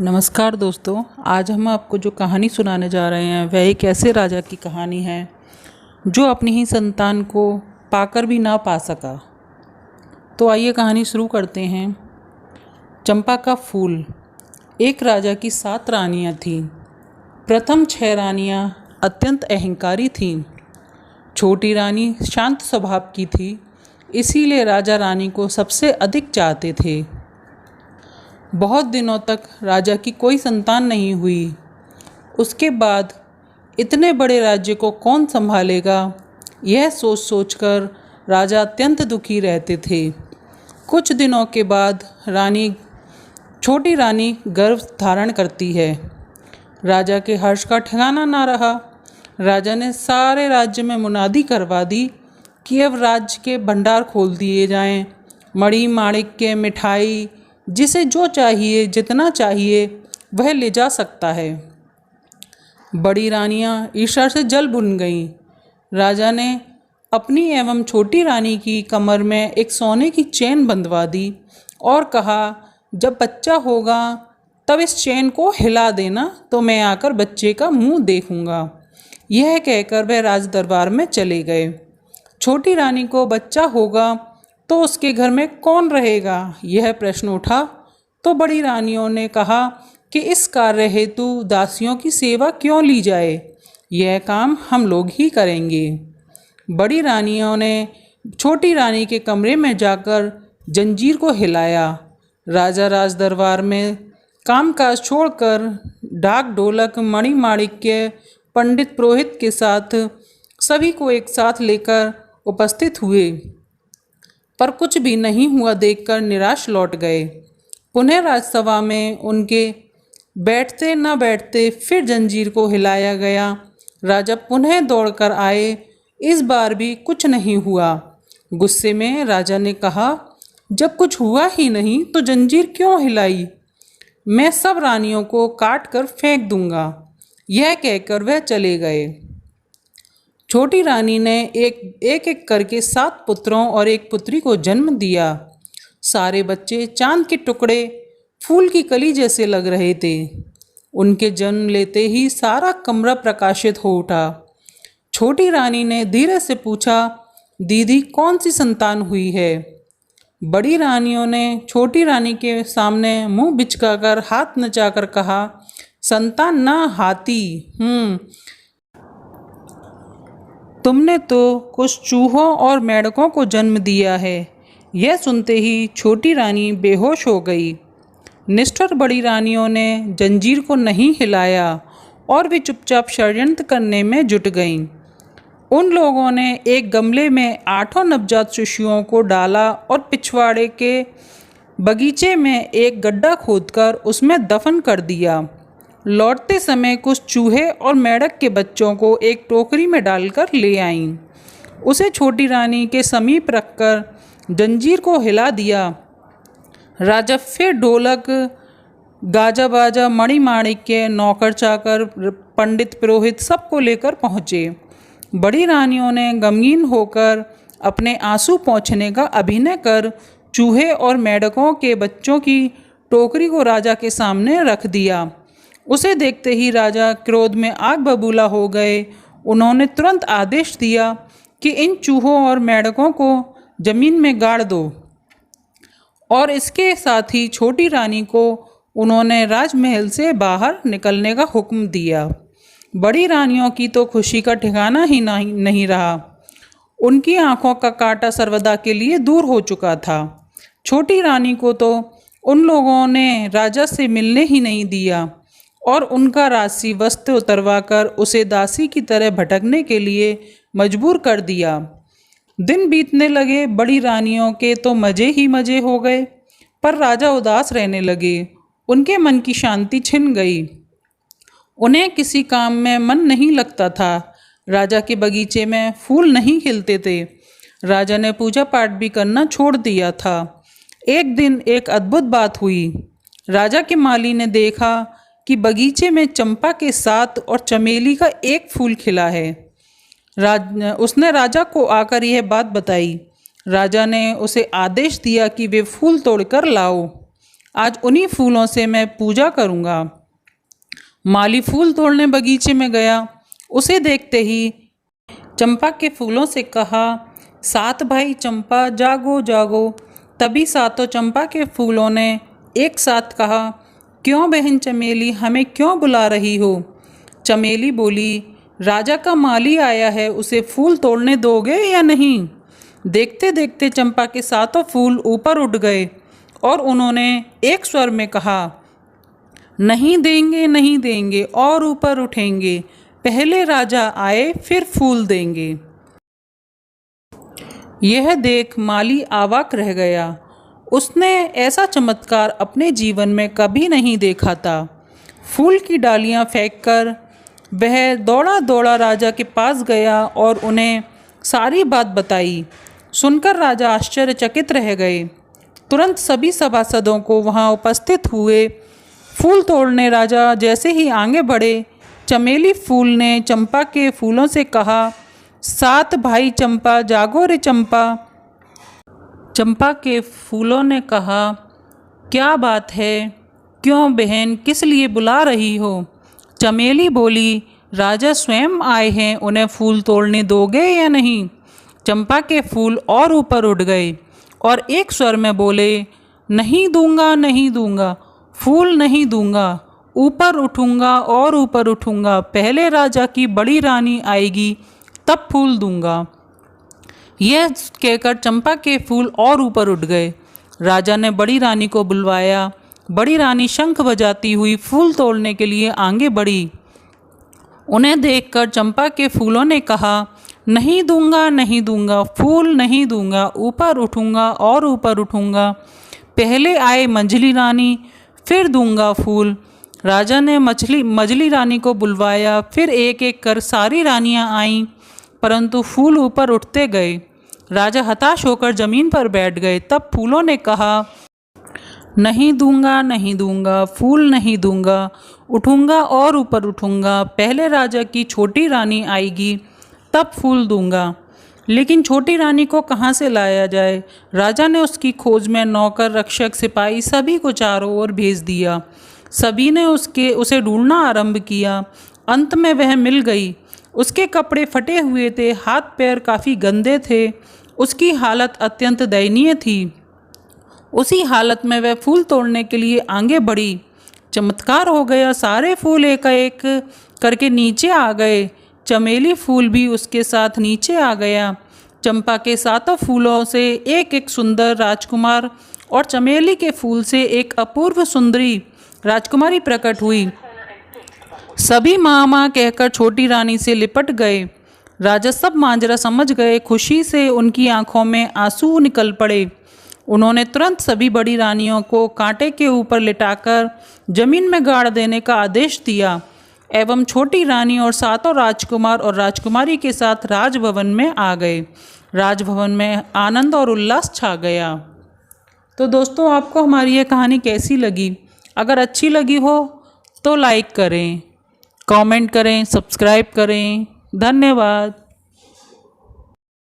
नमस्कार दोस्तों। आज हम आपको जो कहानी सुनाने जा रहे हैं वह एक ऐसे राजा की कहानी है जो अपनी ही संतान को पाकर भी ना पा सका। तो आइए कहानी शुरू करते हैं। चंपा का फूल। एक राजा की 7 रानियां थीं। प्रथम 6 रानियां अत्यंत अहंकारी थीं। छोटी रानी शांत स्वभाव की थी, इसीलिए राजा रानी को सबसे अधिक चाहते थे। बहुत दिनों तक राजा की कोई संतान नहीं हुई। उसके बाद इतने बड़े राज्य को कौन संभालेगा, यह सोच सोचकर राजा अत्यंत दुखी रहते थे। कुछ दिनों के बाद छोटी रानी गर्भ धारण करती है। राजा के हर्ष का ठिकाना ना रहा। राजा ने सारे राज्य में मुनादी करवा दी कि अब राज्य के भंडार खोल दिए जाएं। मणि माणिक्य, मिठाई, जिसे जो चाहिए, जितना चाहिए वह ले जा सकता है। बड़ी रानियां ईर्ष्या से जल भुन गईं। राजा ने अपनी एवं छोटी रानी की कमर में एक सोने की चेन बंधवा दी और कहा, जब बच्चा होगा तब इस चेन को हिला देना, तो मैं आकर बच्चे का मुंह देखूंगा। यह कहकर वह राज दरबार में चले गए। छोटी रानी को बच्चा होगा तो उसके घर में कौन रहेगा, यह प्रश्न उठा। तो बड़ी रानियों ने कहा कि इस कार्य हेतु दासियों की सेवा क्यों ली जाए, यह काम हम लोग ही करेंगे। बड़ी रानियों ने छोटी रानी के कमरे में जाकर जंजीर को हिलाया। राजा राज दरबार में कामकाज छोड़कर डाक ढोलक, मणि माणिक्य, पंडित पुरोहित के साथ सभी को एक साथ लेकर उपस्थित हुए, पर कुछ भी नहीं हुआ देखकर निराश लौट गए। पुनः राजसभा में उनके बैठते न बैठते फिर जंजीर को हिलाया गया। राजा पुनः दौड़कर आए। इस बार भी कुछ नहीं हुआ। गुस्से में राजा ने कहा, जब कुछ हुआ ही नहीं तो जंजीर क्यों हिलाई, मैं सब रानियों को काट कर फेंक दूंगा। यह कहकर वह चले गए। छोटी रानी ने एक करके 7 पुत्रों और 1 पुत्री को जन्म दिया। सारे बच्चे चांद के टुकड़े, फूल की कली जैसे लग रहे थे। उनके जन्म लेते ही सारा कमरा प्रकाशित हो उठा। छोटी रानी ने धीरे से पूछा, दीदी कौन सी संतान हुई है? बड़ी रानियों ने छोटी रानी के सामने मुंह बिचकाकर हाथ नचाकर कहा, संतान ना हाथी। तुमने तो कुछ चूहों और मेंढकों को जन्म दिया है। यह सुनते ही छोटी रानी बेहोश हो गई। निष्ठुर बड़ी रानियों ने जंजीर को नहीं हिलाया और वे चुपचाप षड्यंत्र करने में जुट गईं। उन लोगों ने एक गमले में 8 नवजात शिशुओं को डाला और पिछवाड़े के बगीचे में एक गड्ढा खोदकर उसमें दफन कर दिया। लौटते समय कुछ चूहे और मेंढक के बच्चों को एक टोकरी में डालकर ले आईं। उसे छोटी रानी के समीप रखकर जंजीर को हिला दिया। राजा फिर ढोलक, गाजा बाजा, मणि माणिक्य, नौकर चाकर, पंडित पुरोहित सबको लेकर पहुँचे। बड़ी रानियों ने गमगीन होकर अपने आंसू पोंछने का अभिनय कर चूहे और मेंढकों के बच्चों की टोकरी को राजा के सामने रख दिया। उसे देखते ही राजा क्रोध में आग बबूला हो गए। उन्होंने तुरंत आदेश दिया कि इन चूहों और मेंढकों को जमीन में गाड़ दो, और इसके साथ ही छोटी रानी को उन्होंने राजमहल से बाहर निकलने का हुक्म दिया। बड़ी रानियों की तो खुशी का ठिकाना ही नहीं रहा। उनकी आंखों का कांटा सर्वदा के लिए दूर हो चुका था। छोटी रानी को तो उन लोगों ने राजा से मिलने ही नहीं दिया और उनका राजसी वस्त्र उतरवाकर उसे दासी की तरह भटकने के लिए मजबूर कर दिया। दिन बीतने लगे। बड़ी रानियों के तो मज़े ही मज़े हो गए, पर राजा उदास रहने लगे। उनके मन की शांति छिन गई। उन्हें किसी काम में मन नहीं लगता था। राजा के बगीचे में फूल नहीं खिलते थे। राजा ने पूजा पाठ भी करना छोड़ दिया था। एक दिन एक अद्भुत बात हुई। राजा के माली ने देखा कि बगीचे में चंपा के साथ और चमेली का एक फूल खिला है। उसने राजा को आकर यह बात बताई। राजा ने उसे आदेश दिया कि वे फूल तोड़कर लाओ। आज उन्हीं फूलों से मैं पूजा करूँगा। माली फूल तोड़ने बगीचे में गया। उसे देखते ही चंपा के फूलों से कहा, सात भाई चंपा जागो जागो। तभी सातों चंपा के फूलों ने एक साथ कहा, क्यों बहन चमेली, हमें क्यों बुला रही हो? चमेली बोली, राजा का माली आया है, उसे फूल तोड़ने दोगे या नहीं? देखते देखते चंपा के सातों फूल ऊपर उठ गए और उन्होंने एक स्वर में कहा, नहीं देंगे नहीं देंगे, और ऊपर उठेंगे। पहले राजा आए फिर फूल देंगे। यह देख माली अवाक रह गया। उसने ऐसा चमत्कार अपने जीवन में कभी नहीं देखा था। फूल की डालियां फेंककर वह दौड़ा दौड़ा राजा के पास गया और उन्हें सारी बात बताई। सुनकर राजा आश्चर्यचकित रह गए। तुरंत सभी सभासदों को वहां उपस्थित हुए फूल तोड़ने राजा जैसे ही आगे बढ़े, चमेली फूल ने चंपा के फूलों से कहा, सात भाई चंपा जागो रे चंपा। चंपा के फूलों ने कहा, क्या बात है, क्यों बहन, किस लिए बुला रही हो? चमेली बोली, राजा स्वयं आए हैं, उन्हें फूल तोड़ने दोगे या नहीं? चंपा के फूल और ऊपर उठ गए और एक स्वर में बोले, नहीं दूंगा नहीं दूंगा, फूल नहीं दूंगा, ऊपर उठूंगा और ऊपर उठूंगा। पहले राजा की बड़ी रानी आएगी तब फूल दूंगा। यह कहकर चंपा के फूल और ऊपर उठ गए। राजा ने बड़ी रानी को बुलवाया। बड़ी रानी शंख बजाती हुई फूल तोड़ने के लिए आगे बढ़ी। उन्हें देखकर चंपा के फूलों ने कहा, नहीं दूंगा नहीं दूंगा, फूल नहीं दूंगा, ऊपर उठूंगा और ऊपर उठूंगा। पहले आए मंझली रानी, फिर दूंगा फूल। राजा ने मझली रानी को बुलवाया। फिर एक एक कर सारी रानियां आईं, परंतु फूल ऊपर उठते गए। राजा हताश होकर जमीन पर बैठ गए। तब फूलों ने कहा, नहीं दूंगा नहीं दूंगा, फूल नहीं दूंगा, उठूंगा और ऊपर उठूंगा। पहले राजा की छोटी रानी आएगी तब फूल दूंगा। लेकिन छोटी रानी को कहाँ से लाया जाए? राजा ने उसकी खोज में नौकर, रक्षक, सिपाही सभी को चारों ओर भेज दिया। सभी ने उसे ढूंढना आरंभ किया। अंत में वह मिल गई। उसके कपड़े फटे हुए थे, हाथ पैर काफ़ी गंदे थे। उसकी हालत अत्यंत दयनीय थी। उसी हालत में वह फूल तोड़ने के लिए आगे बढ़ी। चमत्कार हो गया, सारे फूल एक करके नीचे आ गए। चमेली फूल भी उसके साथ नीचे आ गया। चंपा के सातों फूलों से एक एक सुंदर राजकुमार और चमेली के फूल से एक अपूर्व सुंदरी राजकुमारी प्रकट हुई। सभी माँ माँ कहकर छोटी रानी से लिपट गए। राजा सब मांजरा समझ गए। खुशी से उनकी आंखों में आंसू निकल पड़े। उन्होंने तुरंत सभी बड़ी रानियों को कांटे के ऊपर लिटाकर जमीन में गाड़ देने का आदेश दिया एवं छोटी रानी और सातों राजकुमार और राजकुमारी के साथ राजभवन में आ गए। राजभवन में आनंद और उल्लास छा गया। तो दोस्तों, आपको हमारी ये कहानी कैसी लगी? अगर अच्छी लगी हो तो लाइक करें, कमेंट करें, सब्सक्राइब करें। धन्यवाद।